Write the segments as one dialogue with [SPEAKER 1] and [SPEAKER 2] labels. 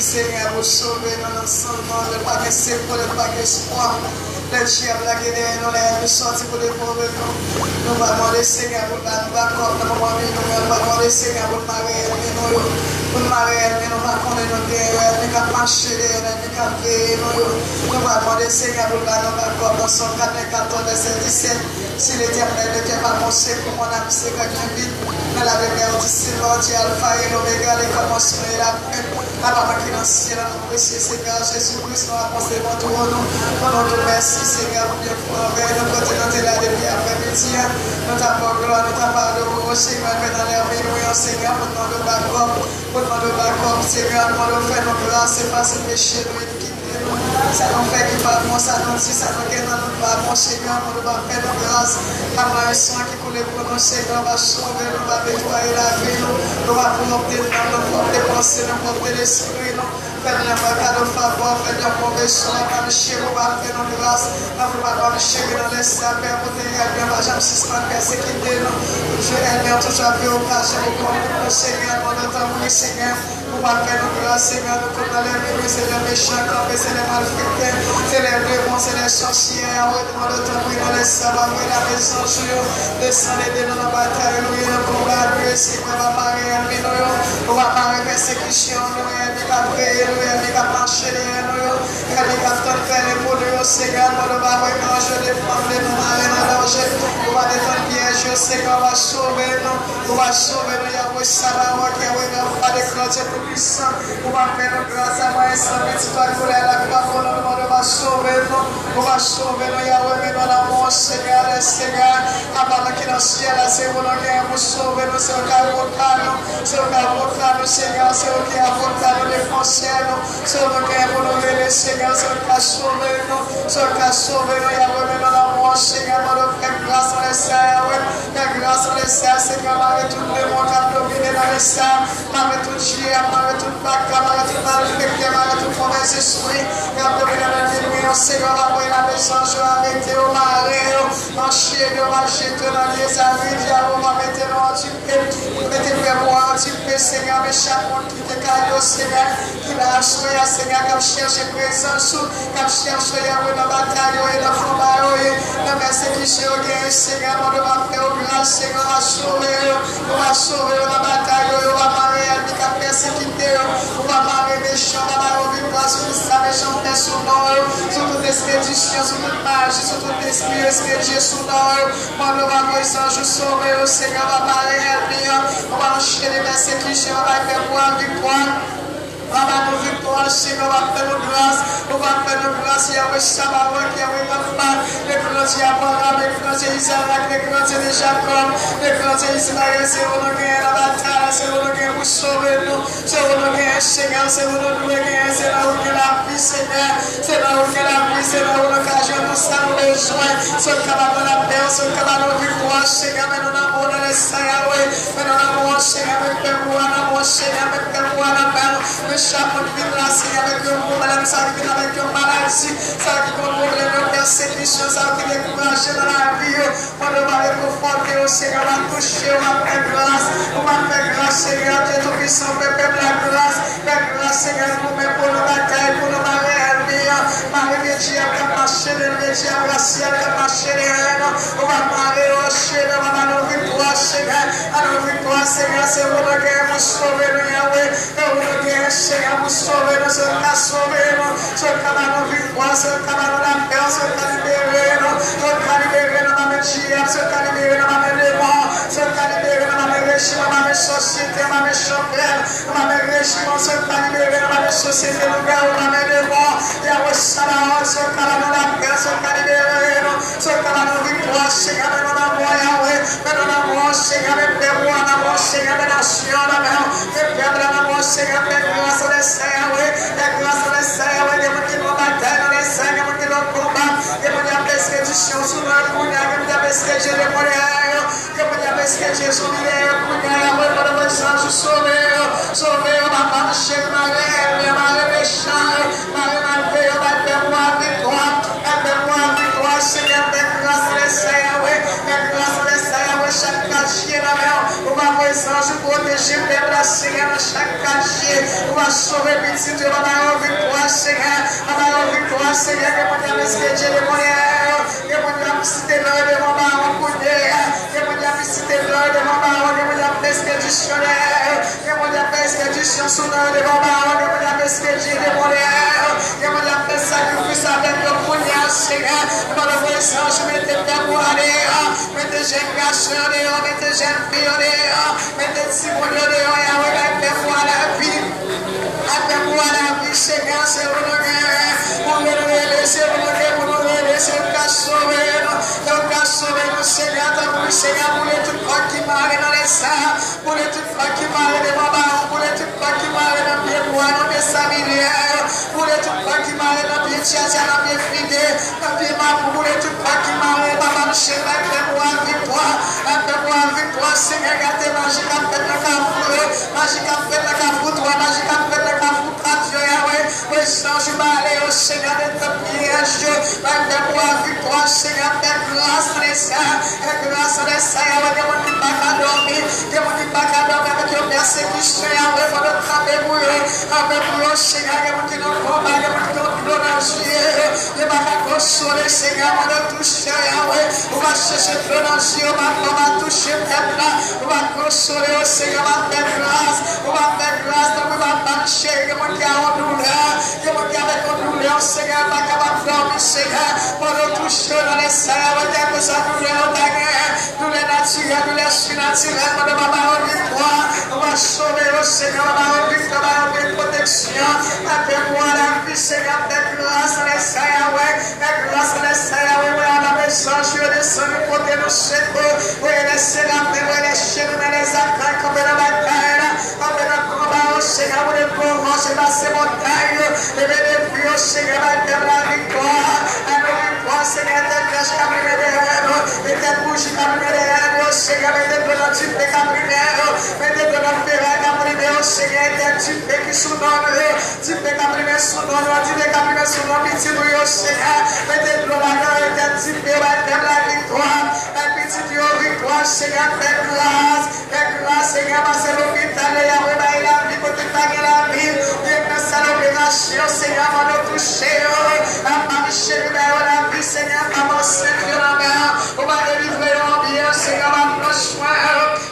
[SPEAKER 1] Seigneur, vous sauvez dans l'ensemble, le paquet c'est pour le paquet espoir. Les chiens blagués, nous les sortis pour les pauvres. Nous allons demander Seigneur pour nous d'accord, nous allons demander Seigneur pour nous marier, nous allons connaître nos guerres, nous allons marcher, nous allons veiller. Nous allons demander Seigneur pour nous d'accord dans son 4, 14, 17. Si l'Éternel n'était pas conseillé pour mon âme, c'est que tu vis. Dans la lumière du Seigneur, tu as Alpha et l'Oméga, les commencements et la fin. La papa qui est dans le ciel, nous précieux Seigneur Jésus-Christ, nous apportons devant toi, nous te merci Seigneur pour bien pour envers nous continuer là depuis après-midi. Nous t'apportons gloire, nous t'apportons au Seigneur, mais dans l'air, nous Seigneur, pour demander au backup, Seigneur, nous nous faire nos grâces, effacer le péché, nous iniquité. Ça nous fait qu'il va bon, ça nous dit, ça nous gagne dans notre pas, mon Seigneur, nous va faire nos grâces. Avant un sang qui coule pour nous, Seigneur, va sauver, nous va nettoyer la vie, nous va porter nos propres pensées, nos propres esprits, faites-le un cadeau faveur, faites-le un mauvais son, va nous chérir, va faire nos grâces, va nous chérir dans les saints, Père, pour te dire, bien, va jamais suspendre, persécuter, nous. Je vais toujours avoir occasion pour nous, Seigneur, pour notre amour, Seigneur. Nous allons faire nos grâces, Seigneur, nous connaissons les ennemis, c'est les méchants, c'est les malfaiteurs, c'est les démons, c'est les sorcières. Oui, demande ton prix dans les sabbats, oui, la maison, descendez dans la bataille, nous y allons combattre, Seigneur, va marrer, nous va marrer persécution, nous y allons prier, nous y allons marcher, nous y allons faire les mots de Seigneur, nous va reganger les femmes, nous marrer dans danger, nous va défendre piège, Seigneur, va sauver nous va sauver nous, Yahweh, Sabbat, Yahweh, va déclencher puissant, on va faire nos grâces à moi et sans petit toi pour la croix, pour nous, on va sauver nous, Yahweh, mais dans l'amour, Seigneur, avant qu'il en ciel, c'est vous qui sauver nous, c'est au cas où nous, Seigneur, c'est au qui a voté nous, défoncer nous, c'est au cas où nous, les Seigneur, c'est au cas sauver nous, Yahweh, mais dans l'amour, Seigneur, nous faire grâce à les saints, Yahweh, grâce à les saints, Seigneur, avec tout le monde qui a dominé dans les saints, avec tout Dieu, avec tout bac, avec tout malfecté, avec tout mauvais esprit, avec tout l'ennemi, Seigneur, avec la maison, je vais arrêter au marais, en chien, on va jeter dans les amis, on va mettre nous en type, mettez-moi en type, Seigneur, mais chaque monde qui te caille, Seigneur, qui va acheter, Seigneur, comme chercher présence, comme chercher, dans la bataille, dans le combat, dans la persécution, Seigneur, on va faire grâce, Seigneur, on va sauver la bataille, on va marier, on va persécuter, on va marier méchant, on va marier victoire sur la méchante sur nous, sur toute expédition, sur toute magie, sur tout esprit, expédié sur nous, on va présent, je sauver, Seigneur, on va marier, on va enchaîner les persécutions, on va faire voir victoire. On va nous victoire, Seigneur, on va faire nos grâces, Yahweh Shabbat, Yahweh Rapha, les grands Abraham, les grands Isaac, les grands Jacob, les grands Israël, c'est vous nous gagnez la bataille, c'est vous nous gagnez pour sauver nous, c'est vous nous gagnez, Seigneur, c'est vous nous gagnez, c'est là où il y a la vie, Seigneur, c'est là où il y a la vie, c'est là où l'occasion nous sommes besoin, c'est le cabane de la paix, c'est le cabane de victoire, Seigneur, mais nous n'avons pas les saints, Yahweh, mais nous n'avons pas, Seigneur, mais fais-moi, Seigneur, mais fais-moi la paix. Chaque monde qui vient avec un problème, ça qui vient avec une maladie, ça qui contrôle nos persécutions, ça qui décourage dans la vie. On va réconforter au Seigneur, on va toucher, on va faire grâce, Seigneur, Dieu Tout-Puissant, faire la grâce, Seigneur, pour nos batailles, pour nos mariés, Marie Dieu, qui a marché, Dieu a grâce, qui a marché, on va marier au Seigneur, on va nous victoire, Seigneur, c'est vous qui nous sauver, Yahweh, Seigneur, vous sauvez nous, ce cas sauvé nous, ce cas nous victoire, ce cas nous la paix, ce cas libéré nous, ce cas libéré nous, ma Dieu, ce cas libéré nous, ma démon, ce cas libéré nous, ma régime, ma société, ma chauffeur, ma régime, ce cas libéré nous, ma société, nous gars, ma démon, Yahweh Shabbat, ce cas nous la paix, ce cas libéré nous, ce cas nous victoire, Seigneur, nous l'amour, Yahweh, nous l'amour, Seigneur, nous l'amour, l'amour, Seigneur, la nation, la mer, l'amour, Seigneur, grâce à les saints, oui, la grâce à les saints, oui, des gens qui vont bataille dans les saints, des gens qui vont combattre, des gens qui ont bénédiction sur notre Kounia, que nous avons esquégé les moyens, que nous avons esquégé sur l'idée, Kounia, oui, pour le message sauver, sauver, on va marcher, Marie méchant, Marie malveille, on va faire moi victoire, Seigneur, avec grâce de Seigneur, oui, avec grâce de Seigneur, oui, chaque quartier, la mer, on va présence, protéger, peuple, Seigneur, chaque quartier, on va sauver, petit Dieu, on va avoir victoire, Seigneur, on va avoir victoire, Seigneur, que mon Dieu, esquégé les moyens, que mon Dieu, cité l'heure de mon baron, que mon Dieu, cité l'heure de mon baron, que mon Dieu, expéditionnaire, que mon Dieu, expédition sous l'heure de mon baron, que mon Dieu, expédier les moyens, que mon Dieu, fait sacrifice avec le Kounia, Seigneur, dans le voisin, je mettez bien pour aller, mettez jeunes garçons dehors, mettez jeunes filles dehors, mettez Simon dehors, et avec la vie. Appelle-moi la vie, Seigneur, c'est honoré. Pour nous aider, c'est honoré, pour nous aider, c'est le cas sauvé. Le cas sauvé, nous, Seigneur, pour Seigneur, pour les tout corps qui marrent dans les saints, pour les tout corps qui marrent des mamans, pour les tout corps qui marrent dans les bois, dans les familières, pour les tout corps qui marrent dans les tiases, dans les figues, dans les mains, pour les tout corps qui marrent, maman, Seigneur, appelle-moi victoire, Seigneur, gardez magique, appelle-moi magique, appelle-moi toi, magique, appelle-moi je vais aller au Seigneur de ta piège, appelle-moi victoire, Seigneur, grâce à l'Essai, grâce à l'Essai, avec des gens qui ne pas qu'à dormir, des gens qui ne pas qu'à dormir avec les persécutions, avec le travail pour eux, avec le Seigneur, des gens qui n'ont pas combat, des gens qui n'ont pas d'enjeu, des gens qui n'ont consolé, Seigneur, on va toucher, on va chercher le danger, on va toucher le peuple, on va consoler au Seigneur, on va faire grâce, donc on va marcher, des gens qui ont douleur, des gens qui avec une douleur, Seigneur, pas capable de dormir, Seigneur, pour nous toucher dans les Seigneur, on va sa douleur, douleur naturelle, douleur surnaturelle, on va avoir victoire, on va sauver au Seigneur, on va avoir victoire, on va avoir protection, appelle-moi la vie, Seigneur, avec grâce à l'Essai, avec grâce à l'Essai, on va message, je descends pour te nous secours, oui, laissez la paix, oui, laissez nous les attaques, comme la bataille, comme le combat, au Seigneur, pour les pauvres, c'est passé montagne, et les filles, au Seigneur, avec la victoire, à nos victoires, Seigneur, tes flèches cabrines derrière nous, et tes bougies cabrines derrière nous, Seigneur, mettez de notre type cabrines, mettez de notre ferraille cabrines, au Seigneur, tes types qui sont dans nous, type cabrines sont dans nous, type cabrines sont dans nous, petit nous, au Seigneur, mettez de notre bagarre, tes types, la victoire, la petite victoire, Seigneur, fais grâce, Seigneur, parce que l'hôpital est la vie, pour te payer la vie, et que ça l'opération, Seigneur, va nous toucher, à marcher, la vie, Seigneur, à avancer, on va délivrer en bien, Seigneur, on va prendre soin,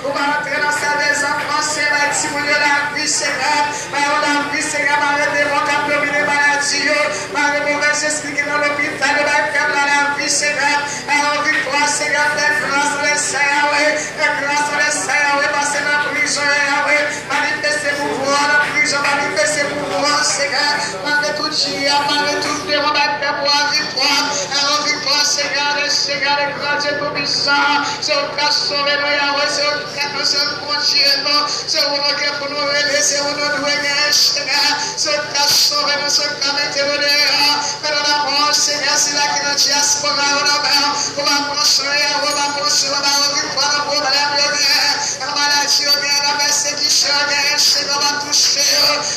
[SPEAKER 1] on va entrer dans sa maison, penser, on va diminuer la vie, Seigneur, la vie, Seigneur, on va arrêter mon cap de vie, maladie, on va arrêter mon esprit qui est dans l'hôpital, on va faire la vie, Seigneur, alors victoire, Seigneur, fais grâce à l'Essai, fais grâce à l'Essai, passer dans la prison, manifester pouvoir, la prison, manifester pouvoir, Seigneur, malgré tout Dieu, malgré tout le monde, pour victoire, alors victoire, Seigneur, le grand Dieu tout-puissant, c'est au cas sauvé, c'est au cas de ce bon Dieu, c'est au nom pour nous aider, c'est au nom de nous Seigneur, c'est au cas sauvé, c'est au cas de mais dans la mort, Seigneur, c'est là que notre diaspora, on va construire, on va victoire, on va la maladie, la persécution, on va toucher,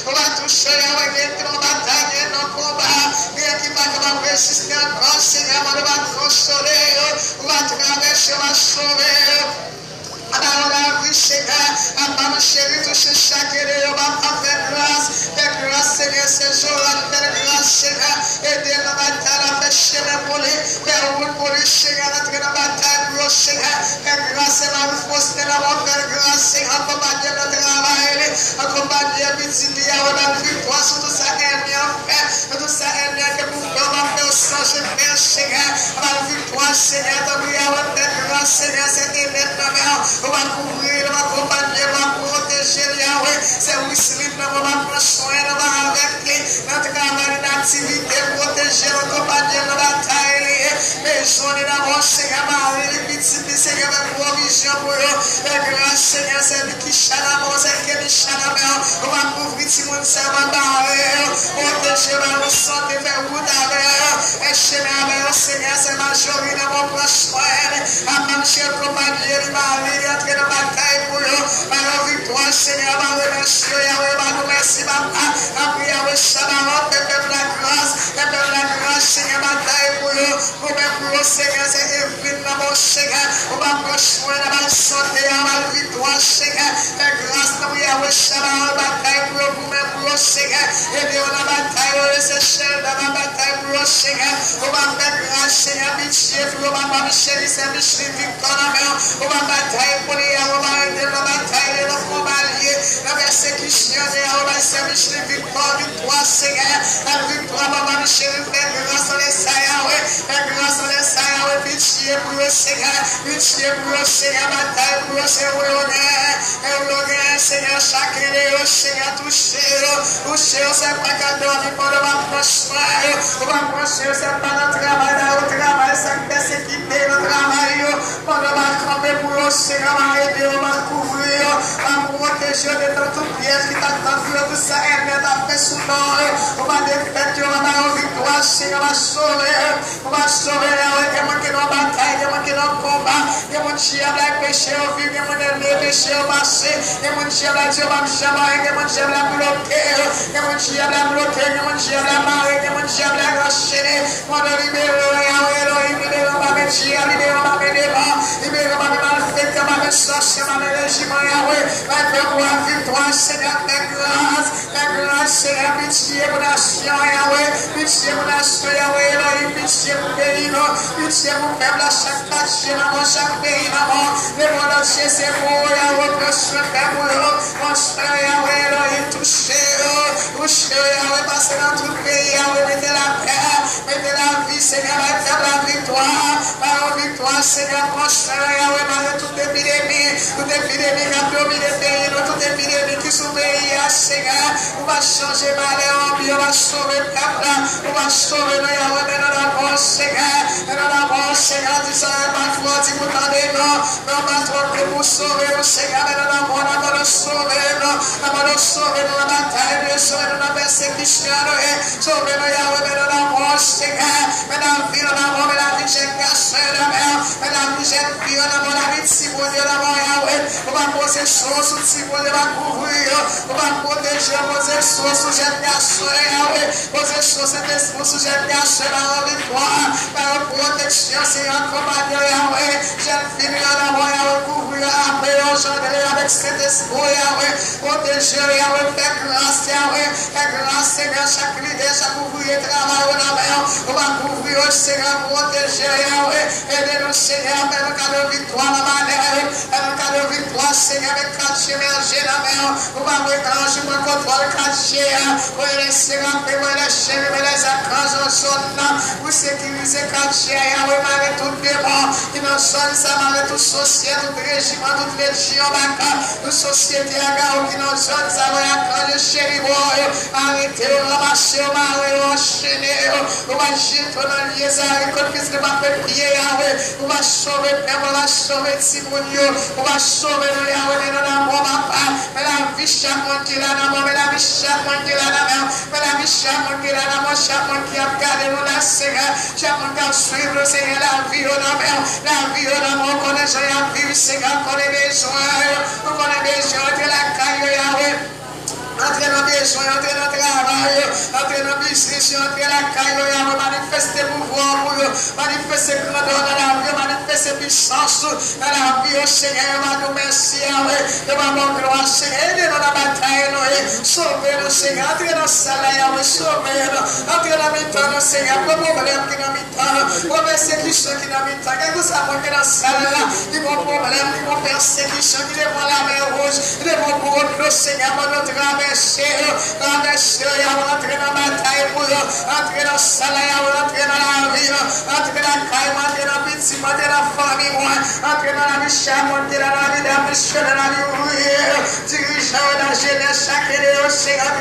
[SPEAKER 1] on va batailler nos combats, bien qu'il va comme résister encore, Seigneur, on va consoler, on va traverser, on va sauver. Alors la vie, Seigneur, à ma chérie, toucher chaque année, on va faire grâce, Seigneur, ces jours-là, faire grâce, Seigneur, aider la bataille, à faire chemin pour les, faire route pour les, Seigneur, entrer dans la bataille pour le Seigneur, faire grâce, la force, faire grâce, Seigneur, accompagner notre travail, accompagner petit bien, on a victoire sur tout ça, ennemi en fait, tout ça, ennemi que pour faire, on va faire sans je fais, Seigneur, la victoire, Seigneur, ta prière, on va faire grâce, Seigneur, c'est éternel, on va couvrir, on va accompagner, on va protéger, Yahweh. C'est oui, slip, on va prendre soin, on va avec notre travail d'activité, protéger, accompagner, on va tailler. Mais j'en ai d'abord, Seigneur, les petits, Seigneur, provision pour eux. La grâce, Seigneur, c'est lui qui chaname, c'est qui chaname. On va couvrir, si mon servant barré, protéger, on va nous santé, faire route avec. chemin, Seigneur, c'est majorité dans mon proche frère. À marcher compagnie, il m'a allé entrer dans la bataille pour eux. Par victoire, Seigneur, va remercier, Yahweh, va nous merci, papa. Après, Yahweh, Shabbat, peuple la grâce, Seigneur, bataille pour eux. Pour eux, Seigneur, c'est évidemment, mon Seigneur. On va proche moi, la bonne santé, la victoire, Seigneur. La grâce, nous, Yahweh, Shabbat, bataille pour eux, pour eux, Seigneur. Et bien, on a bataille, c'est cher, dans la bataille pour eux, Seigneur. On va faire grâce, Seigneur, Michel, on va pas Michel, c'est Michel, victoire, on va bataille pour les on va arrêter la bataille, les combaliers, la persécution, on va servir les victoires du toi, Seigneur. La victoire, on va Michel, faire grâce à les Saïaoué, faire grâce à les Saïaoué, pitié pour le Seigneur, pitié pour le Seigneur, bataille pour le Seigneur, et Seigneur, chaque année, Seigneur, touchez, c'est pas qu'à dormir pendant ma prochaine, on va procher, c'est pas notre travail, au travail, c'est persécuté, notre travail, pendant ma camper pour le Seigneur, on va aider, on va couvrir, on va protéger de tout piège qui t'attend, tout ça, elle t'a fait souvent, on va défaire, on va avoir victoire, Seigneur, on va sauver, on va sauver, il y a manqué dans la bataille, il y a manqué dans le combat, il y a mon chien à péché au vivre, il y a mon ennemi péché au marché, il y a mon chien à Dieu, il y a mon chien à bloquer, il y a mon chien à bloquer, il y a mon chien à marrer, il y a mon chien à racheter, mon libérer, libérer, ma métier, libérer, ma débat, libérer, ma malfaite, ma sorcier, ma régiment, Yahweh, ma victoire, Seigneur, ta grâce, Seigneur, pitié pour la nation, Yahweh, pitié pour la nation, Yahweh, Elohim, pitié pour le pays, pitié pour le peuple, à chaque quartier, dans chaque pays, le monde entier, c'est pour Yahweh, que je fais pour eux, mon frère, Yahweh, Elohim, touchez, Yahweh, passez dans tout le pays, Yahweh, mettez la paix, mettez la vie, Seigneur, mettez la victoire, par la victoire, Seigneur, mon frère, Yahweh, malgré toute épidémie qui a dominé le pays, toute épidémie qui s'oublie, Seigneur, on va changer malheur en bien, on va sauver le peuple, on va sauver le Yahweh, mais dans la bonne, Seigneur, disant, parfois, si vous tendez, non, pas trop pour sauver, Seigneur, mais dans la bonne, on va le sauver, on va le sauver dans la bataille, sauver dans la persécution, sauver le Yahweh, mais dans la bonne, Seigneur, mais dans la vie, dans la mort, mais la vie, j'ai caché la mer, mais la vie, j'ai pris, dans la vie, si vous Dieu, dans la Yahweh, on va poser choses, si vous Dieu, va couvrir, on va protéger, poser choses, j'ai caché, Yahweh, poser choses, c'est des choses, j'ai caché la victoire, par protection, c'est un commandeur, Yahweh, j'ai fini dans la mort, Yahweh, couvrir, après, aujourd'hui, avec cet espoir, Yahweh, protéger, Yahweh, faire grâce, Yahweh, faire grâce, Seigneur, chaque leader, chaque ouvrier, travail, on va couvrir, Seigneur, protéger, Yahweh, aidez-nous, Seigneur, faire un cas de victoire, la manière, faire un cas de victoire, Seigneur, avec 4 émergés, la mer, on va mélanger, on contrôle 4 pour les Seigneur, pour les chèvres, pour les archanges, en zone, pour sécuriser 4 Yahweh, malgré tout démon, qui nous sonne, ça, malgré toute société, tout régiment, toute légion, toute société, qui nous sonne, ça, archange, chéri, arrêtez, ramasser, enchaîner, on va jeter dans le lieu, ça, qu'on puisse ne pas faire prier, Yahweh, on va sauver le peuple, on va sauver Timounio, on va sauver le Yahweh, dans la mort, mais la vie, chaque monde qui l'a dans mais la vie, chaque monde qui l'a dans mais la vie, chaque monde qui l'a dans chaque monde qui a gardé nous la Seigneur, chaque monde qui a suivi le Seigneur, la vie, la vie, on connaît, la vie, Seigneur, on connaît besoin de la caille, Yahweh. Entrez dans le besoin, entrez dans le travail, entrez dans le business, entrez dans la caille, manifestez pouvoir pour eux, manifestez grandeur dans la vie, manifestez puissance dans la vie, Seigneur, nous merci, de ma gloire, Seigneur, aidez-nous dans la bataille, sauvez-nous, Seigneur, entrez dans le salaire, sauvez-nous, entrez dans le mi-temps, Seigneur, pour le problème qui est dans le mi-temps, pour la persécution qui est dans le mi-temps, quand vous savez que dans le salaire, qui vont problème, qui vont persécution, qui vont la mer rouge, qui vont pour le Seigneur, pour notre travail. Traversez, entrer dans la bataille pour eux, entrer dans le salaire, entrer dans la vie, entrer dans la caille, entrer dans la petite, entrer dans la famille, entrer dans la vie chère, entrer dans la vie d'ambition, dans la vie ouvrière, dirigeant dans la jeunesse, chaque année, entrer dans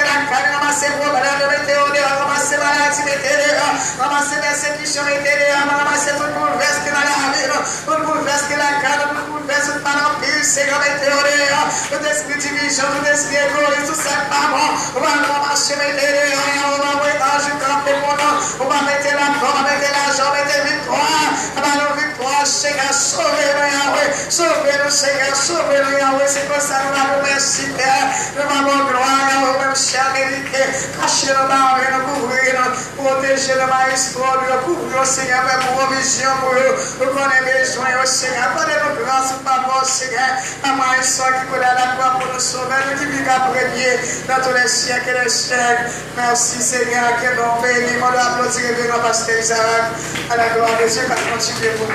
[SPEAKER 1] la caille, ramasser problème, mettez au dehors, ramasser maladie, mettez dehors, ramasser persécution, mettez dehors, ramasser tout le bouleverse qui est dans la vie, tout le bouleverse qui est dans la caille, tout le bouleverse qui est dans l'empire, Seigneur, mettez au dehors, tout esprit division, tout esprit égoïste, tout ça, pas bon, on va marcher, mettez dehors, on va envoyer dans le camper pour nous. On va mettre la force, mettre l'argent, mettre la victoire. Nous victoire, Seigneur, sauvez-nous, Yahweh. Sauvez-nous, Seigneur, sauvez-nous, Yahweh. C'est comme ça nous allons merci, Père. Nous allons gloire, Yahweh, même cher mérité. Cachez-nous, nous couvrir-nous, protéger-nous, histoire, nous couvrir, Seigneur, pour provision, pour nous. Nous connaissons besoin, Seigneur. Accordez-nous grâce, Papa, Seigneur. Maman, il soit qui coule à la croix pour nous sauver. Nous divinions premier dans tous les siècles et les siècles. Merci, Seigneur, que nous bénissons. On doit applaudir et nos pasteurs Isaac. À la gloire de Dieu, va continuer pour nous.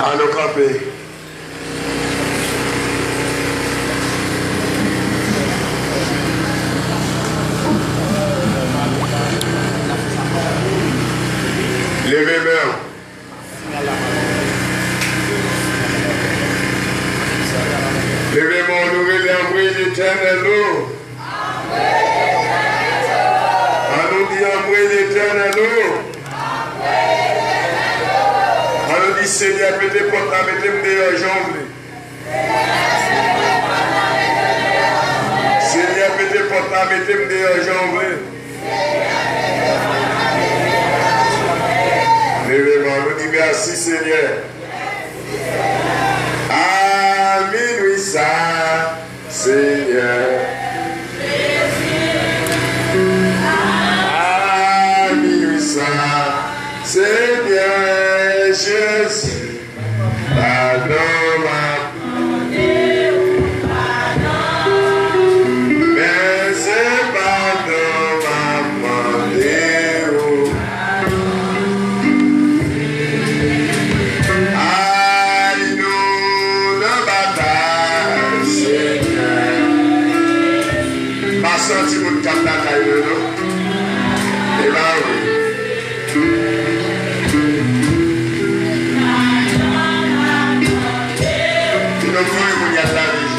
[SPEAKER 2] Allons camper. Levez-moi. Levez-moi, nous relèverons l'éternel. Allons dire amourer l'éternel. Allons dire Seigneur, mettez porte à mettre dehors jambe. Seigneur, mettez porte à mettre dehors jambe. Levez-moi, nous disons merci Seigneur. Amen, oui, ça, Seigneur. Amen, oui, ça, Seigneur Jésus. Pardon, ma senti mon cap d'accueil, non? Et là, oui. Il nous faut y a la vie.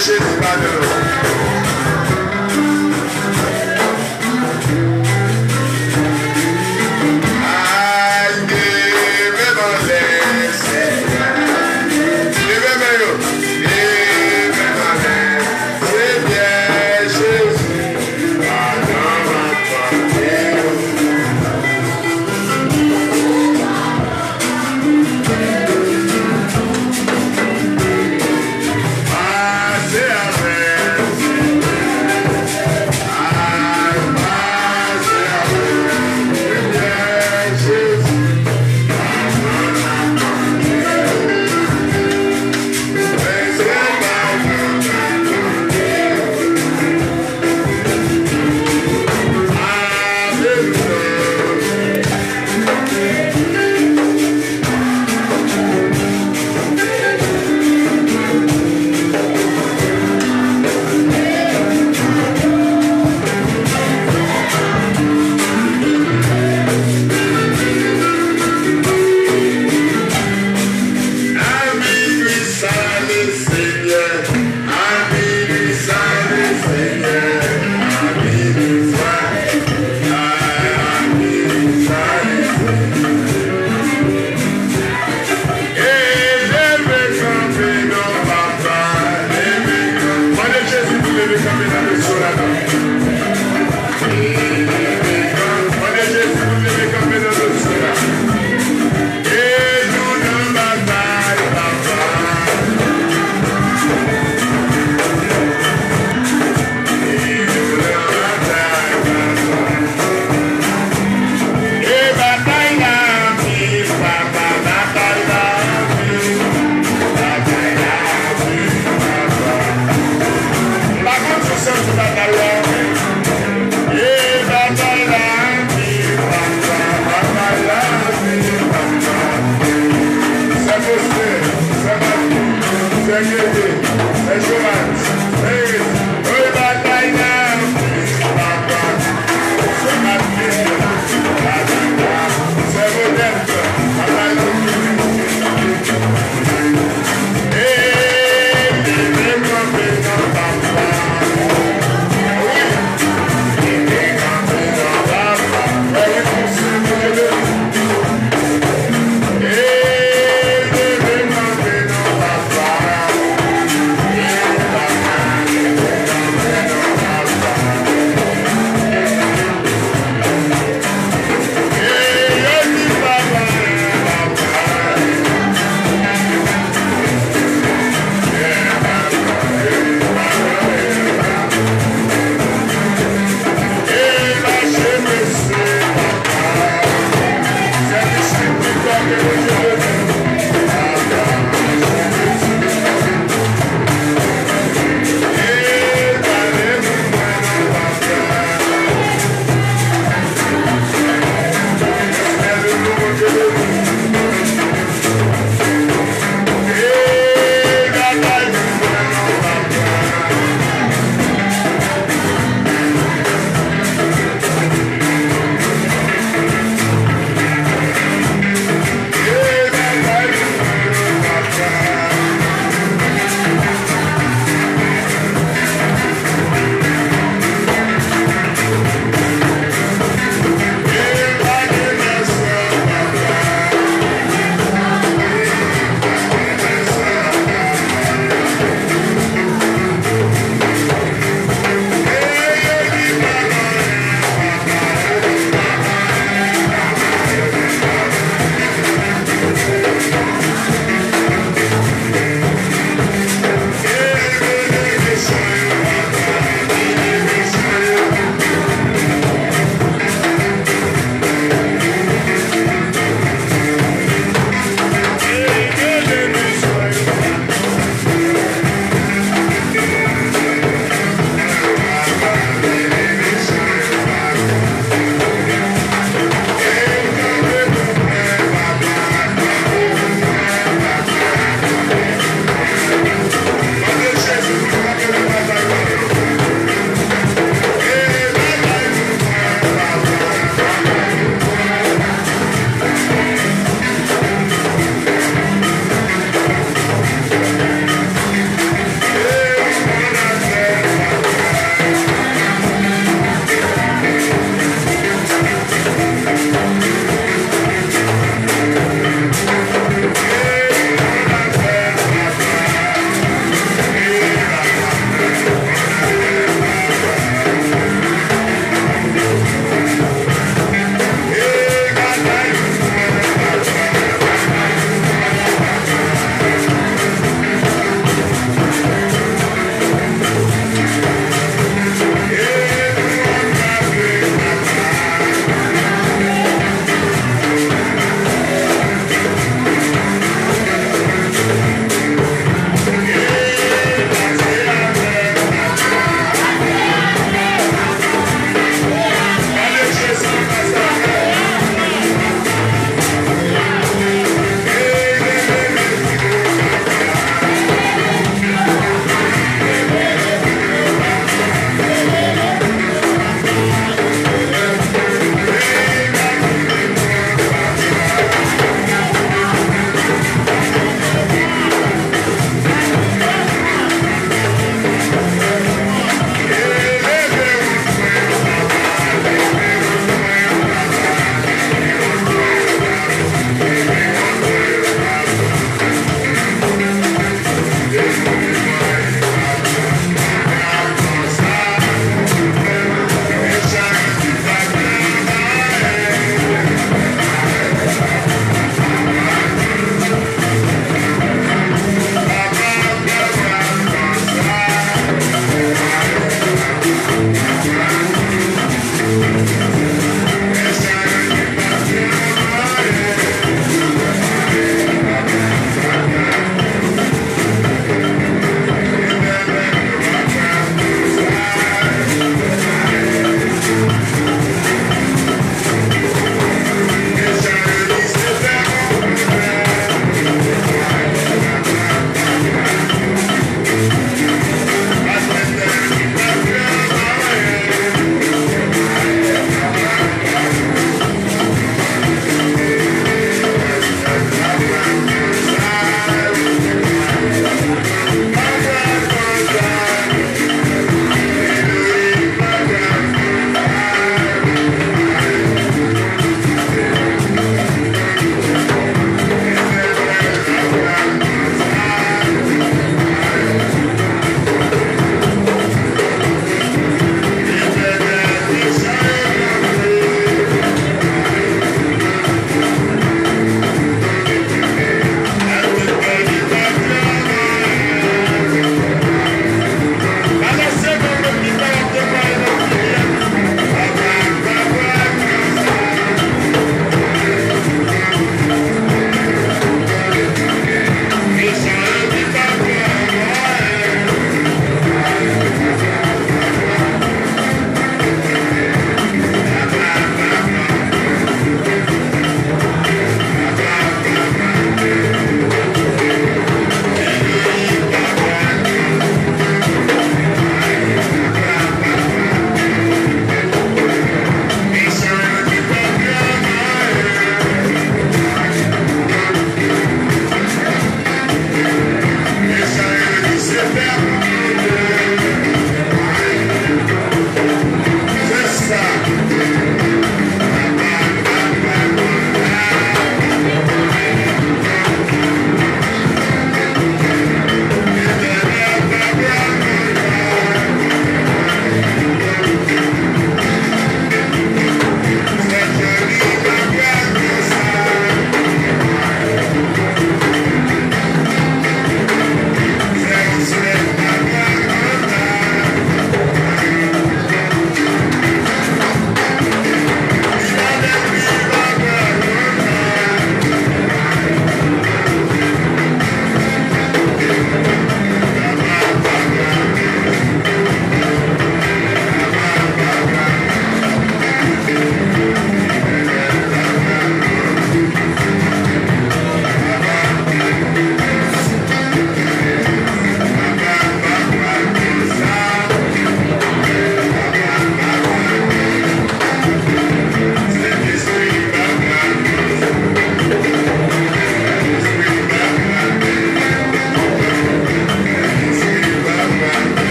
[SPEAKER 2] Jésus pas de l'eau. Amen.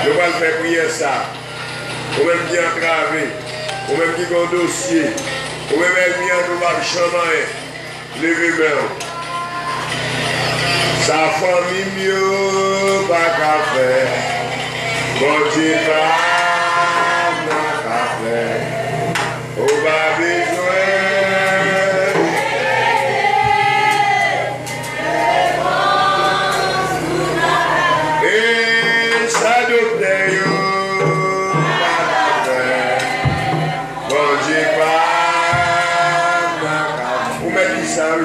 [SPEAKER 2] Nous allons faire prier ça. Ou même qui entravé, ou même qui a un dossier, ou même qui a un chemin, levez-moi. Sa famille mieux pas qu'à faire. Bon Dieu pas qu'à faire. On va besoin. Et ça docteur yo pas qu'à faire. Bon Dieu pas qu'à faire. Vous mettez ça oui.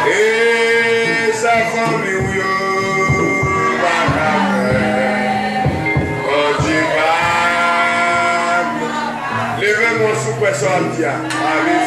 [SPEAKER 2] Et sa famille ou yo pas qu'à faire. Oh Dieu pas. Levez-moi sous personne dia. Allez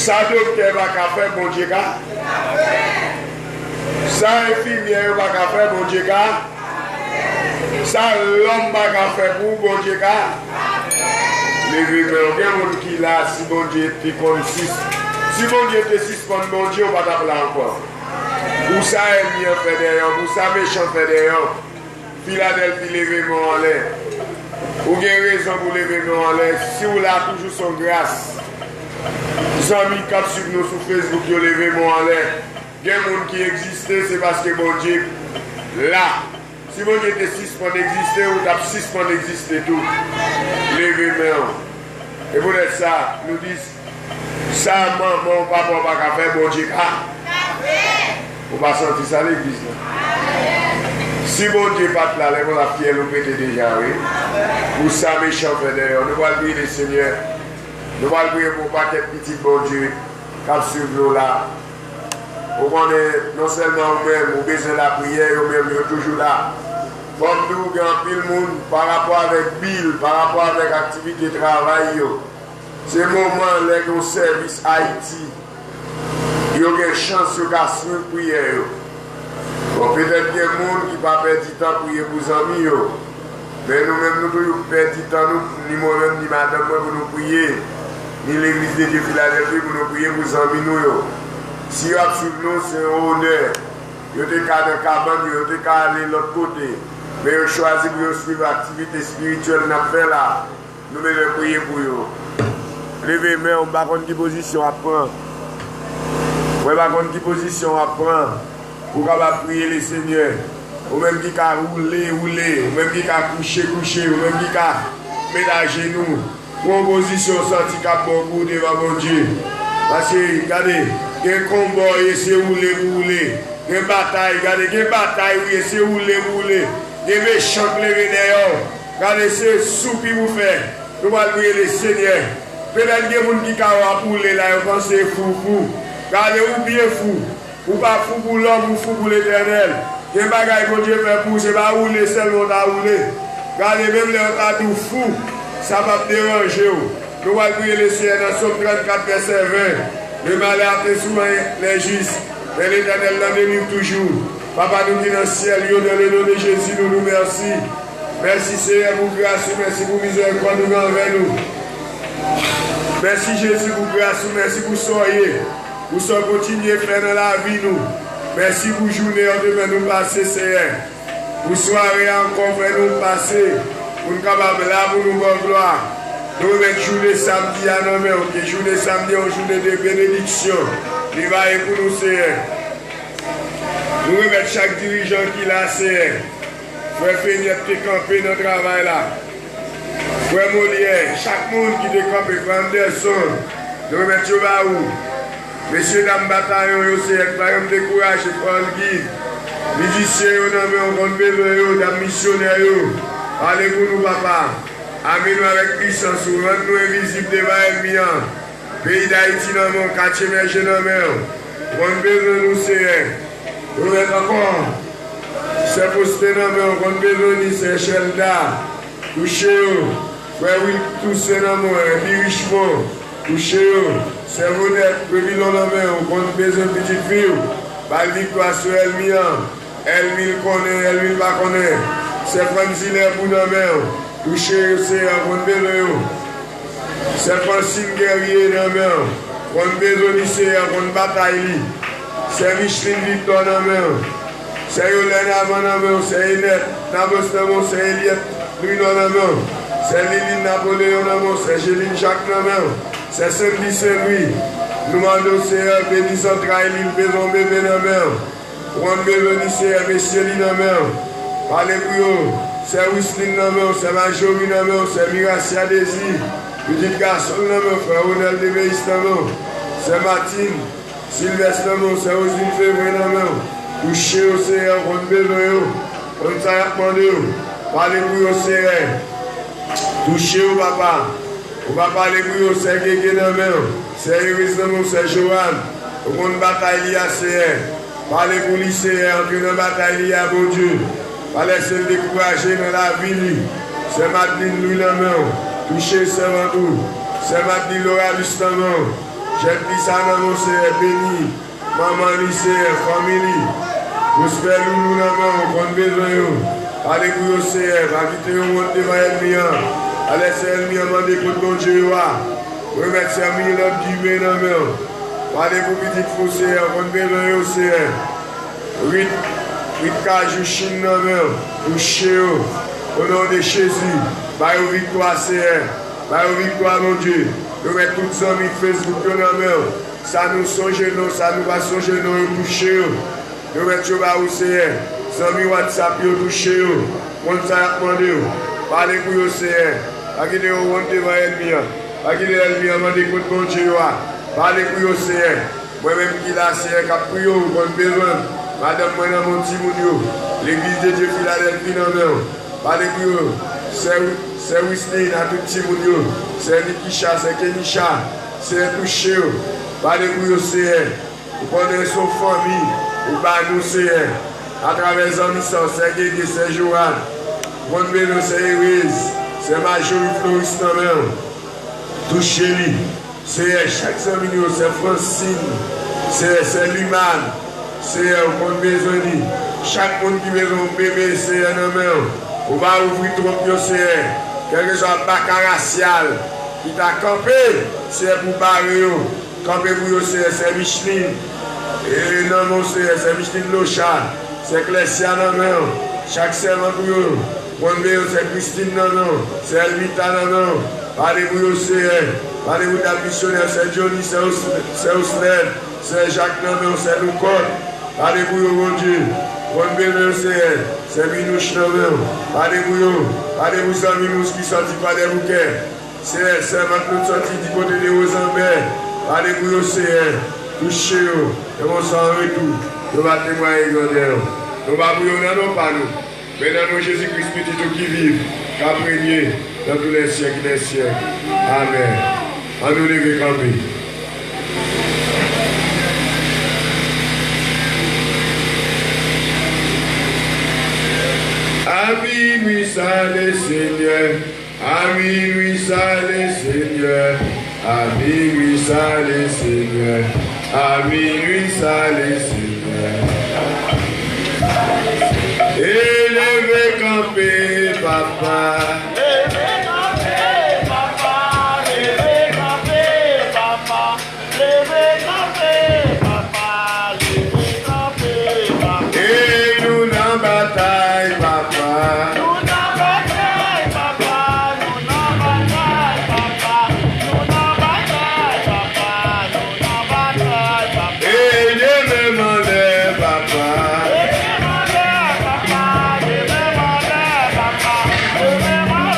[SPEAKER 2] ça docteur va faire bon Dieu ka. Ça infirmière va faire bon Dieu ka. Ça l'homme va faire pour bon Dieu ka. Les gens qui là si bon Dieu était comme 6. Si bon Dieu était 6 pour bon Dieu on va t'appeler encore. Où ça est bien fait derrière, où ça méchant fait derrière. Philadelphie levez-moi en l'air. Vous avez raison pour lever-moi en l'air. Si vous l'avez toujours son grâce. Les amis qui suivent nous sur Facebook, vous levez-moi en l'air. Il y a des gens qui existent, c'est parce que bon Dieu, là, si bon Dieu était 6 pour exister, ou t'as 6 pour exister tout. Levez-moi. Et pour être ça, nous disons, ça, maman, papa, on va faire bon Dieu. On va sentir ça à l'église. Si bon Dieu pas là, les gens la fière nous péter déjà, oui. Pour ça, méchant fait d'ailleurs. Nous allons prier le Seigneur. Nous allons prier pour pas qu'être petit bon Dieu qui suivre nous là. Vous connaissez non seulement vous-même, vous besoin de la prière, vous-même, vous êtes toujours là. Comme nous, il y a pile monde par rapport avec Bill, par rapport avec l'activité de travail. C'est le moment où nous service Haïti. Il y a une chance de suivre la prière. Bon, peut-être qu'il y a des gens qui ne peuvent pas perdre du temps pour prier pour les amis. Mais nous-mêmes, nous devons perdre du temps, ni moi-même, ni madame, pour nous prier. Ni l'église de Philadelphie pour nous prier pour les amis. Si vous suivez nous, c'est un honneur. Yo te ka de cabane, yo te ka aller l'autre côté. Mais yo choisi pour suivre l'activité spirituelle n'a fait là. Nous devons prier pour yo. Levez main, on va prendre qui position à prendre. On va prendre qui position à prendre. Pour capable prier le Seigneur. Ou même qui a roulé, ou même qui a couché, ou même qui a mettre à genoux. Pour une position sortie cap bon devant mon Dieu. Parce que, regardez, il y a un combat, c'est rouler. Il y a une bataille, regardez, il y a une bataille, c'est rouler. Il y a un méchant levé d'ailleurs. Regardez, c'est soupi vous faire. Nous allons prier le Seigneur. Peut-être qu'il y a des gens qui ont roulé là, ils pensent que c'est fou. Regardez, ou bien fou. Ou pas fou pour l'homme, ou fou pour l'éternel. Il y a des bagages que Dieu fait pour, c'est pas rouler seulement à rouler. Regardez, même les gens tout fou, ça va déranger. Nous allons prier le Seigneur dans Somme 34, verset 20. Le malheur est souvent les justes, mais l'éternel l'en délivre toujours. Papa, nous qui dans le ciel, dans le nom de Jésus, nous nous merci. Merci Seigneur pour grâce, merci pour miséricorde nous envers nous. Merci Jésus pour grâce, merci pour soyez. Pour ça continuer à faire dans la vie nous. Merci pour journée en devant nous passer, Seigneur. Pour soirée encore faire nous passer. Pour nous capables là pour nous voir gloire. Nous remettons journée samedi à nos mains. Ok, journée samedi, une journée de bénédiction. Il va pour nous, Seigneur. Nous remettons chaque dirigeant qui l'a, Seigneur. Frère Féniette qui campé dans le travail là. Frère Molière, chaque monde qui est campé, Frère Anderson. Nous remettons où. Messieurs, dames, bataillons, c'est par exemple découragé, Paul Guy, musiciens, on compte besoin, dames missionnaires, allez pour nous, papa. Amen avec puissance, rendre-nous invisibles devant l'ennemi. Pays d'Haïti, dans mon quartier, mais je n'en mets. On besoin nous, Seigneur. On met encore. C'est pour ce nom, on besoin de ces Chelda. Touchez-vous. Frère, oui, tous ces noms, Richemont. Touchez-vous. C'est vous d'être prévu dans la main, on compte besoin de petite fille. Bal victoire sur Elmian. Elmil connaît, Elmil pas connaît. C'est Francine pour la main. Touchez, c'est un bon besoin. C'est Francine guerrier dans la main. On besoin de c'est un bon bataille. C'est Micheline Victor dans la main. C'est Yolène avant dans la main. C'est Inette. Nabostamon, c'est Eliette. Lui dans la main. C'est Lily Napoléon dans la main. C'est Géline Jacques dans la main. C'est Saint-Louis, Saint-Louis. Nous demandons, Seigneur, bénissons Traïline, bénissons bébé dans la main. Prends béni, Seigneur, messieurs, dans la main. Alléluia. C'est Wislin dans la main, c'est Majorie dans la main, c'est Miracia Désir. Petit garçon dans la main, frère Ronald Deveis dans la main. C'est Martine, Sylvestre dans la main, c'est Rosine Février dans la main. Touchez au Seigneur, prends béni. On s'est demandé. Alléluia, Seigneur. Touchez au papa. On va parler pour eux, c'est Guégué dans la main, c'est Iris dans la main, c'est Joanne. On va une bataille à CR. Parlez pour lui, CR, entrer dans la bataille à bon Dieu. Parlez se décourager dans la vie. C'est Madeleine Louis dans la main. Touchez servant tout. C'est Madeleine Laura Luce dans la main. J'ai pris ça dans mon CR, béni. Maman lycée, famille. Prosper Loulou dans la main, on compte besoin. Parlez pour eux, CR, va quitter le monde devant l'ennemi. Allez, c'est l'ennemi, on va découvrir ton Dieu. Remettre ses amis là qui viennent dans la main. Parlez pour petite fossée, on va besoin aussi. 8 cajou chine dans la main. Touchez-vous. Au nom de Jésus. Baille victoire, c'est. Baille victoire, mon Dieu. Nous mettons tous les amis Facebook dans la main. Ça nous songe, nous, ça nous va songer, nous touchez-vous. Nous mettons là où c'est. Les amis WhatsApp, touchez-vous. On s'est demandé. Parlez pour vous, c'est. Aki de ou wante va elmi an. Aki de elmi an mande kote bon Dieu wa. Parlez pour yo Seigneur. Moi-même qui la Seigneur qui prie ou kon besoin. Madame moi dans mon petit moun yo. L'église de Dieu Philadelphie dans main. Parlez pour yo. C'est Wisley à tout petit moun yo. C'est Nikisha, c'est Kenisha. C'est touché yo. Parlez pour yo Seigneur. Vous connaissez son famille. Vous parlez nous Seigneur. À travers les amis, c'est Guégué, c'est Joanne. Mon bénin, c'est Iris. C'est Majorie Floris dans la main. Touchez-lui. C'est chaque ami, c'est Francine. C'est Liman. C'est un besoin. Chaque monde qui a besoin de bébé, c'est un homme. On va ouvrir trop, c'est quelque chose de bac racial. Qui t'a campé, c'est pour barrer. Campé pour c'est Micheline. Et non, mon Seigneur, c'est Christine Lochan, c'est Clécia non, chaque serment pour eux. Mon Dieu, c'est Christine non, c'est Elvita non. Parlez-vous au Seigneur, parlez-vous d'un missionnaire, c'est Johnny, c'est Osled, c'est Jacques non, c'est Lucot. Parlez-vous au mon Dieu. Mon Dieu, c'est Minouche non. Parlez-vous à Minouche qui sortit par des bouquets. C'est maintenant sorti du côté de Rosambert. Parlez-vous au Seigneur. Touchez-vous. Et on s'en retour. Nous allons témoigner grandeur. Nous allons prier dans nos panneaux. Mais dans nos Jésus-Christ petit qui vivent, qu'à régner dans tous les siècles des siècles. Amen. En nous lever camper. Ami, oui, ça le Seigneur. Ami, oui, ça le Seigneur. Ami, oui, ça le Seigneur. Ami, oui, ça le Seigneur. Élevez camper, papa.
[SPEAKER 3] Levez camper, papa. Levez camper, papa. Levez camper, papa. Levez camper, papa.
[SPEAKER 2] Et nous n'en bataille, papa.
[SPEAKER 3] Nous n'en bataille, papa. Nous n'en bataille, papa. Nous n'en bataille, papa. Nous n'en bataille, papa.
[SPEAKER 2] Et Dieu me mandait, papa.
[SPEAKER 3] Levez camper, papa. Levez camper, papa. Levez camper,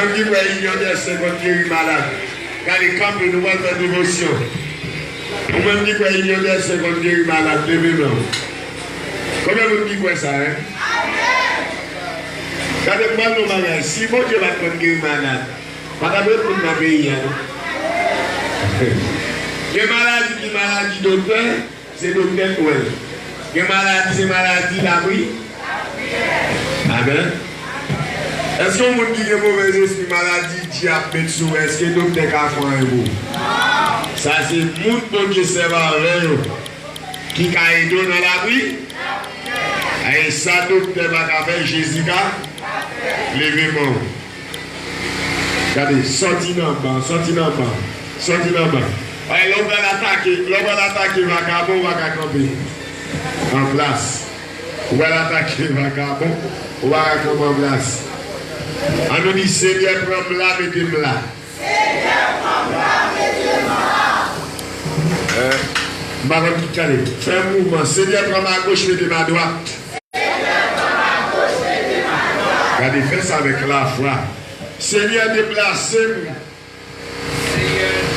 [SPEAKER 2] Même qui va ignorer 50 guéris malades. Quand les camps nous vont faire dévotion. Ou même qui va ignorer 50 guéris malades, levez-moi. Combien de gens qui voient ça, hein? Quand on parle de bagages, si bon Dieu va prendre guérir malade, pas d'abord pour ma pays. Les maladies qui maladie docteur, c'est docteur Noël. Les maladies, c'est maladie d'abri. Amen. Est-ce qu'on vous dit que mauvais esprit maladie, diabète, est-ce que le docteur a fait un mot? Ça, c'est le monde qui servent avec eux. Qui a aidé dans l'abri? Et ça, docteur va faire Jésus. Levez-moi. Regardez, sorti dans le banc, sorti dans le banc, sorti dans le banc. L'homme va l'attaquer, va camper en place. On va l'attaquer, va camper en place. On nous dit, Seigneur, prends-moi là, mettez-moi là.
[SPEAKER 4] Seigneur, prends-moi, mettez-moi là.
[SPEAKER 2] Fais un mouvement. Seigneur, prends-moi à gauche, mettez-moi à droite. Regardez, fais ça avec la foi. Seigneur, déplacez-moi.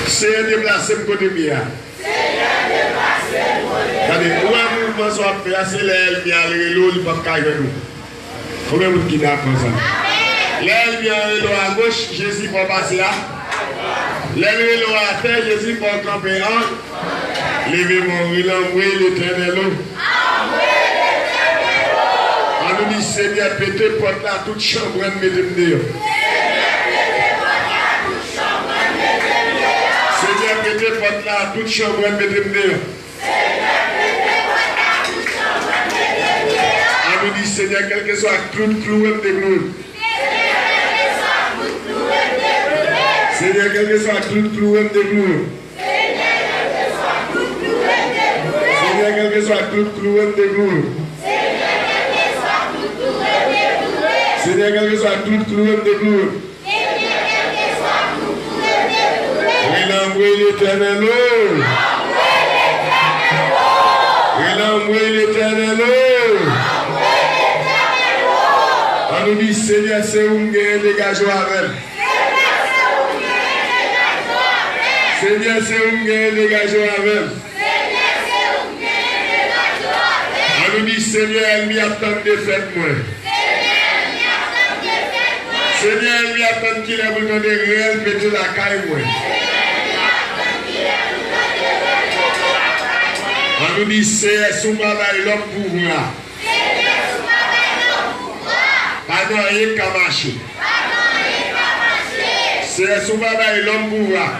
[SPEAKER 2] Seigneur, déplacez-moi côté bien.
[SPEAKER 4] Seigneur, déplacez-moi.
[SPEAKER 2] Regardez, où un mouvement soit fait, c'est l'aile bien, l'eau, il ne peut pas cailler nous. Combien de gens qui apprennent ça? L'aile bien, l'eau à gauche, Jésus pour passer là. L'aile l'eau à terre, Jésus pour camper en. Levez-moi, il envoie l'éternel l'eau. On nous dit, Seigneur, pétez porte là, toute chambre, mettez-moi dehors. Seigneur, pétez porte là, toute chambre, mettez-moi dehors. On nous dit, Seigneur, quel que soit clou, de gloire. Seigneur, quel que soit clou, de gloire. Seigneur, quel que soit clou, de gloire. Seigneur, quel que soit tout cloué de gloire. Il envoie l'éternel. Il envoie l'éternel. On nous dit, Seigneur, c'est où nous dégageons avec. Seigneur, c'est où nous dégageons avec. On nous dit, Seigneur, elle m'y attend de fête, moi. Seigneur, il y a tant qu'il a besoin de réel, mettez la caille, moi. On nous dit, c'est sous ma baille l'homme pouvoir. Pas de rien qu'à marcher. C'est sous ma baille l'homme pouvoir.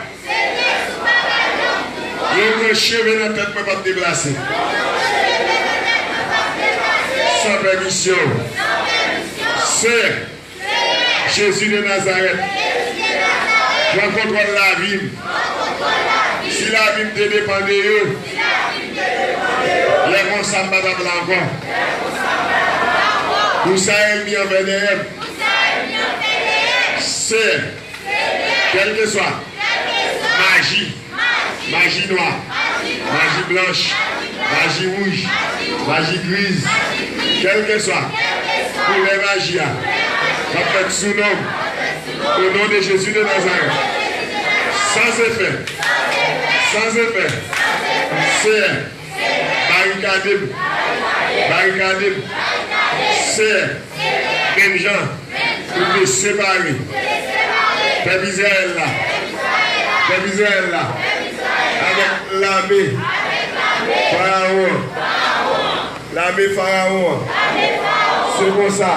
[SPEAKER 2] Le cheveu dans la tête ne peut pas te déplacer. Sans permission. C'est Jésus de Nazareth. Prends contrôle de la vie. Si la vie te dépend de eux, les bons ça ne encore. Pour ça, elle vient vers elle. C'est, quelle que soit, magie, magie noire, magie blanche, magie rouge, magie grise, quelle que soit, pour les magies. Ça fait sous nom, au nom de Jésus de Nazareth. Sans effet. Sans effet. C'est barricade. C'est même gens pour te séparer. Fais Israël là. Avec l'armée. Pharaon. L'armée Pharaon. C'est pour ça.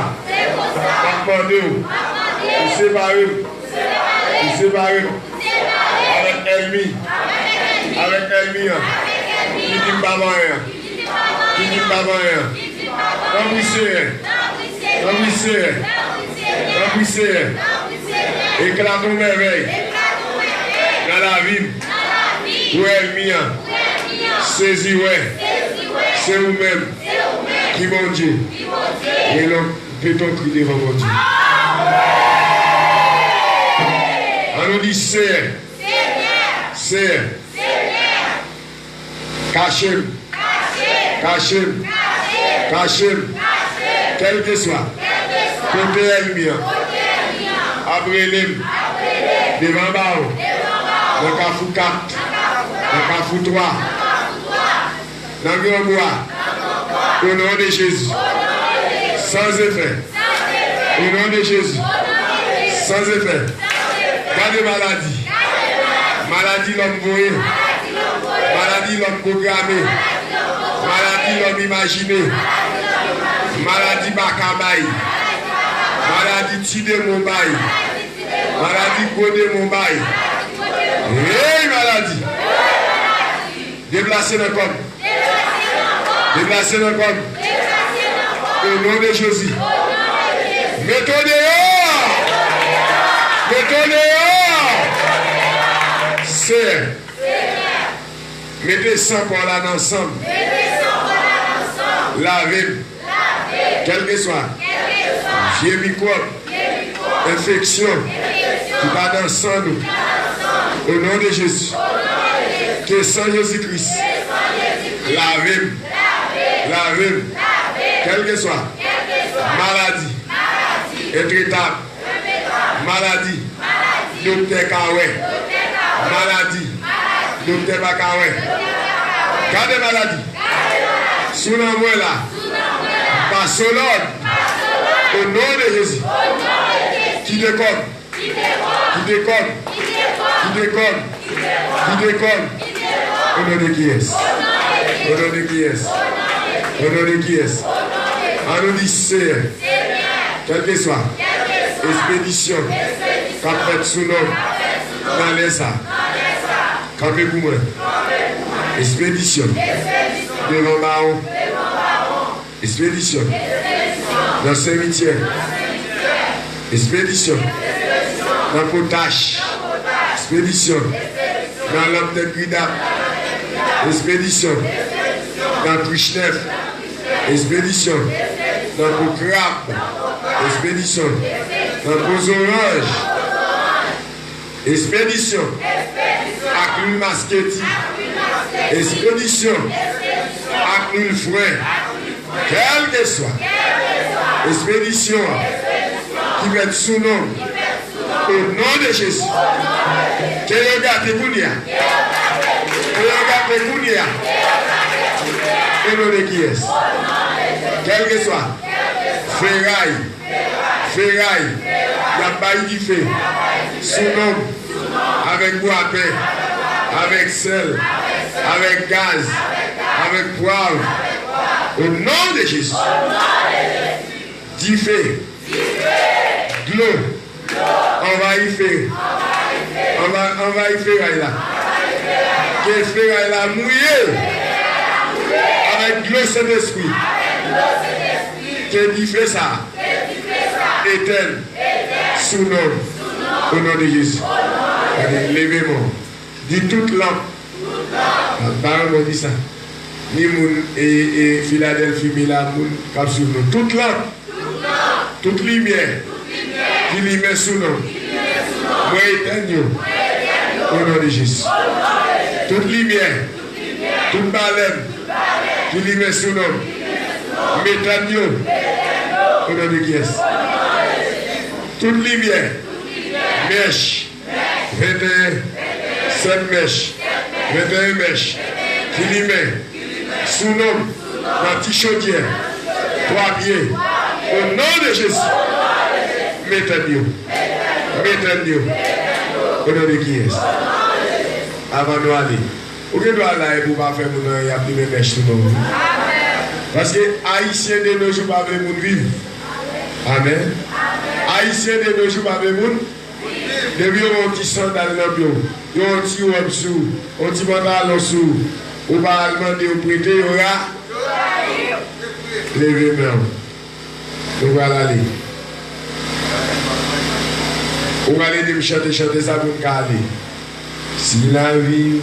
[SPEAKER 2] Vous séparez avec ennemi, qui dit pas moyen, remplissez, éclatons merveille dans la ville, où ennemi, saisis, ouais, c'est vous-même qui mon Dieu, et l'homme peut-on crier devant mon Dieu. On nous dit c'est. Cachez. Quel que soit. Côté ennemi. Abrelem. Devant Bao. Dans Kafou 4. Dans Kafou 3. Dans Grand-Bois. Au nom de Jésus. Sans effet. Au nom de Jésus. Sans effet. Pas de maladie. Maladie l'homme voyé. Maladie l'homme programmé. Maladie l'homme imaginé. Maladie Bakabaï. Maladie Tide Mumbai. Maladie Kode Mumbai. Hey maladie. Déplacez le corps. Déplacez le corps. Au nom de Jésus. Mettez dehors. Mettez dehors. C'est. Mettez 100 pour là ensemble. Lavez. Quel que soit. Vieux microbe. Infection. Qui va dans le sang nous. Au nom de Jésus. Que sang Jésus-Christ. Lavez. Lavez. Quel que soit. Maladie. Intraitable. Maladie. Docteur Kawé. Maladie. Docteur Bakawé. Gardez maladie. Sous la main là. Par son ordre. Au nom de Jésus. Qui déconne. Qui déconne. Qui déconne. Qui déconne. Au nom de qui est-ce? Au nom de qui est-ce? Au nom de qui est-ce? On nous dit Seigneur. Quel que soit. Expédition. Qu'a fait sous nom. Dans les ça. Campez pour moi. Expédition. Devant Baron. Expédition. Dans le cimetière. Expédition. Dans le potache. Expédition. Dans l'homme de Grida. Expédition. Dans Touchneuf. Expédition. Dans le crabe. Expédition. Dans le orange. Expédition. Aclul masqueti. Expédition. Aclul frère. Quel que soit. Expédition. Qui va être sous nom. Au nom de Jésus. Que regarde Kounia. Que regarde Kounia. Au nom de qui est-ce? Quel que soit. Ferraille. Ferraille. La baille du feu. Sous nom. Avec bois à pain. Avec sel. Avec gaz. Avec poivre. Au nom de Jésus. Du feu. De l'eau. On va y faire. On va y faire là. Que faire là mouillé. Avec de l'eau Saint-Esprit. Que dit fait ça. Éternel. Sous nom. Au nom de Jésus. Levez-moi. Dit toute lampe. La parole dit ça. Ni moun et Philadelphie, Milan, moun cap sur nous. Toute lampe. Toute lumière. Qui lui met sous nous. Moi éteigne. Au nom de Jésus. Toute lumière. Toute baleine. Qui lui met sous nous. Métaigne. Au nom de Jésus. Toute lumière. Mèche. 21. 7 mèches. 21 mèches. Qui lui met sous nous. Dans petit chaudière. 3 pieds. Au nom de Jésus. Mettez-nous. Mettez-nous. Au nom de qui est-ce? Avant de aller. Où que doit aller pour pas faire mon nom? Il y a plus de mèches sous nous. Parce que Haïtiens de nos jours pas veulent moun vivre. Amen. Haïtiens de nos jours pas veulent moun. Depuis on petit sandal dans bio, on petit robe sous, on petit pantalon sous, on va demander au prêter, il y aura. Levez-moi. Nous allons aller. On va aller me chanter ça pour nous aller. Si la vie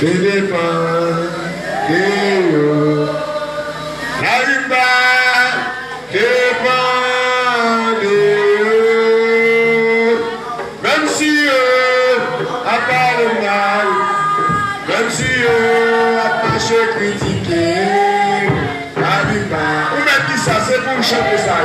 [SPEAKER 2] dépend de vous, la vie dépend de vous. Même si a pas le mal, même si a pas critiqué, la vie va. Où met qui ça, c'est pour chanter ça.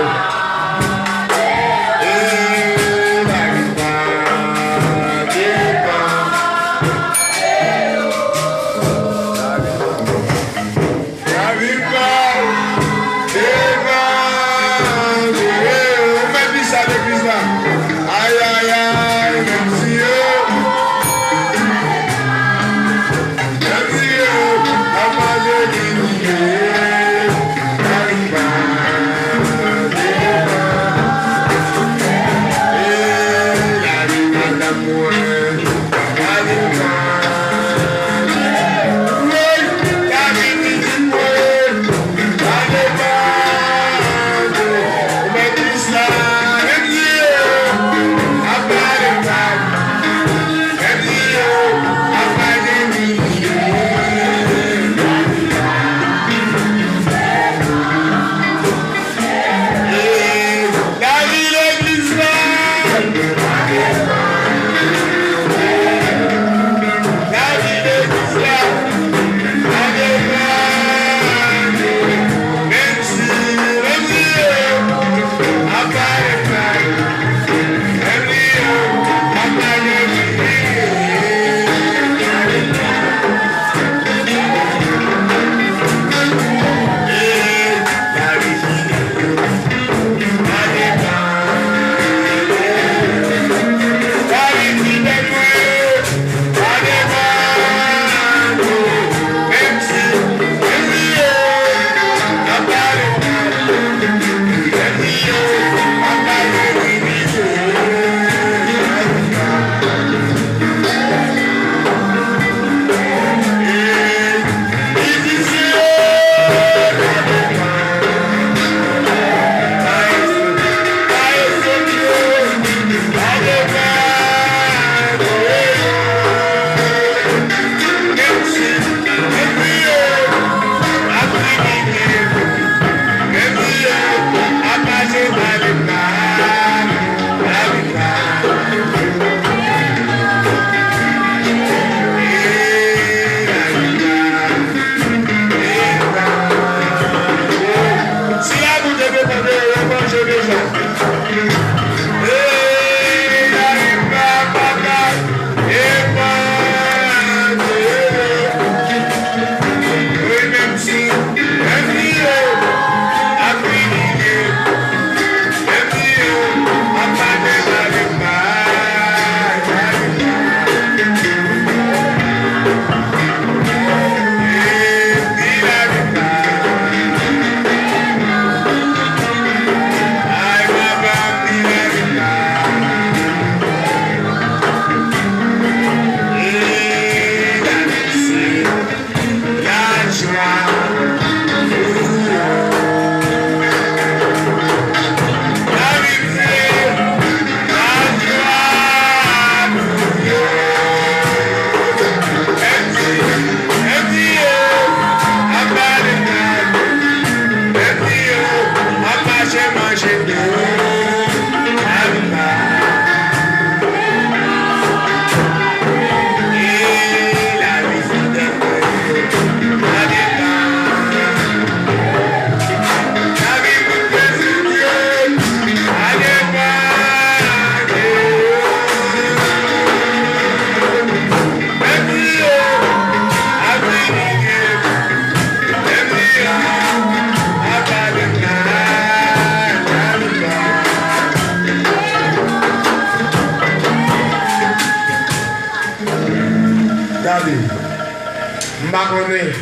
[SPEAKER 2] connais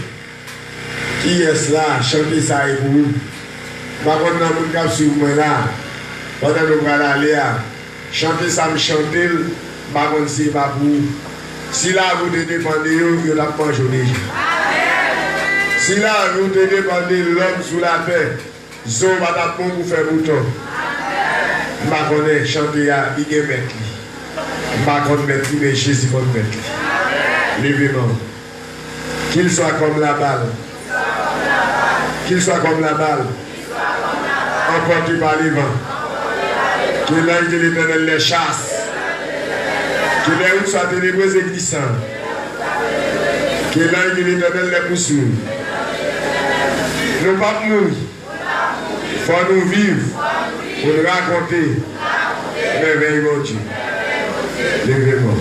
[SPEAKER 2] qui est là, chanter ça et pour vous. Par contre, dans mon cap sur moi là, pendant que nous allons aller à chanter ça, me chanter, par contre, c'est pas pour vous. Si là vous te dépendez, vous n'avez pas journée. Si là vous te dépendez l'homme sous la paix, vous va pas pour faire bouton. Je ne connais pas chanter à Big Metli. Je ne connais pas mais Jésus comme Metli. Levez-moi. Qu'il soit comme la balle. Qu'il soit comme la balle. Emporté par les vents. Que l'ange de l'Éternel les chasse. Que les routes soient ténébreuses et glissantes. Que l'ange de l'Éternel les poursuive. Nous ne pas mourir. Il faut nous vivre pour nous raconter merveille de Dieu. Levez-moi.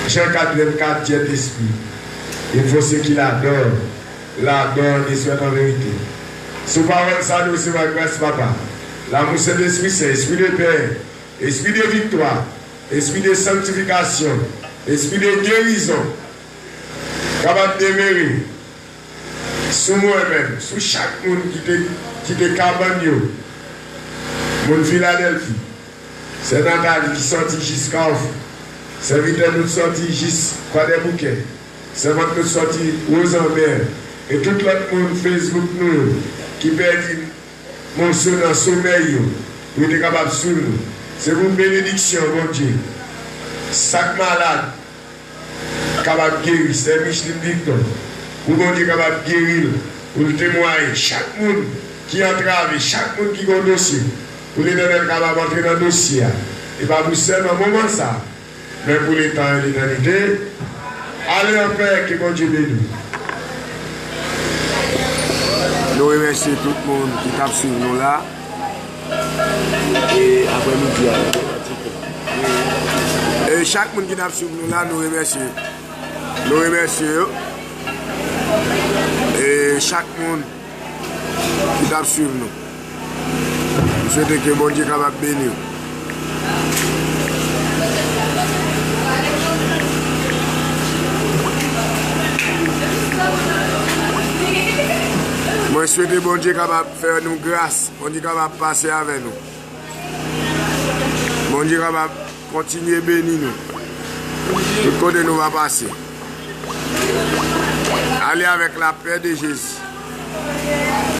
[SPEAKER 2] Jean 4, Dieu d'esprit. Il faut ce qu'il adore. L'adore et souhaite en vérité. Sous parole, ça nous c'est ma grâce, papa. L'amour, c'est l'esprit, c'est esprit de paix, esprit de victoire, esprit de sanctification, esprit de guérison. Capable de demeurer sous moi-même, sous chaque monde qui te cabane, mon Philadelphie. C'est Nathalie qui sortit jusqu'à vous. C'est Vita nous sortit jusqu'à des bouquets. C'est votre nous sortit aux envers. Et tout l'autre monde Facebook nous qui perdit mon son dans le sommeil, vous êtes capable de suivre. C'est une bénédiction, mon Dieu. Chaque malade capable de guérir, c'est Micheline Victor. Vous êtes capable de guérir, vous le témoignez. Chaque monde qui entrave, chaque monde qui a un dossier, vous êtes capable d'entrer dans le dossier. Et pas vous seulement un moment ça, mais pour les temps et l'éternité. Allez en paix, que mon Dieu bénisse.
[SPEAKER 5] Nous remercions tout le monde qui tape sur nous là. Et après midi. Et chaque monde qui tape sur nous là, nous remercions. Nous remercions. Et chaque monde qui tape sur nous. Nous souhaitons que mon Dieu soit capable de bénir. Moi, je souhaite bon Dieu capable de faire nous grâce, bon Dieu capable de passer avec nous. Bon Dieu capable de continuer à bénir nous. Tout côté nous va passer. Allez avec la paix de Jésus.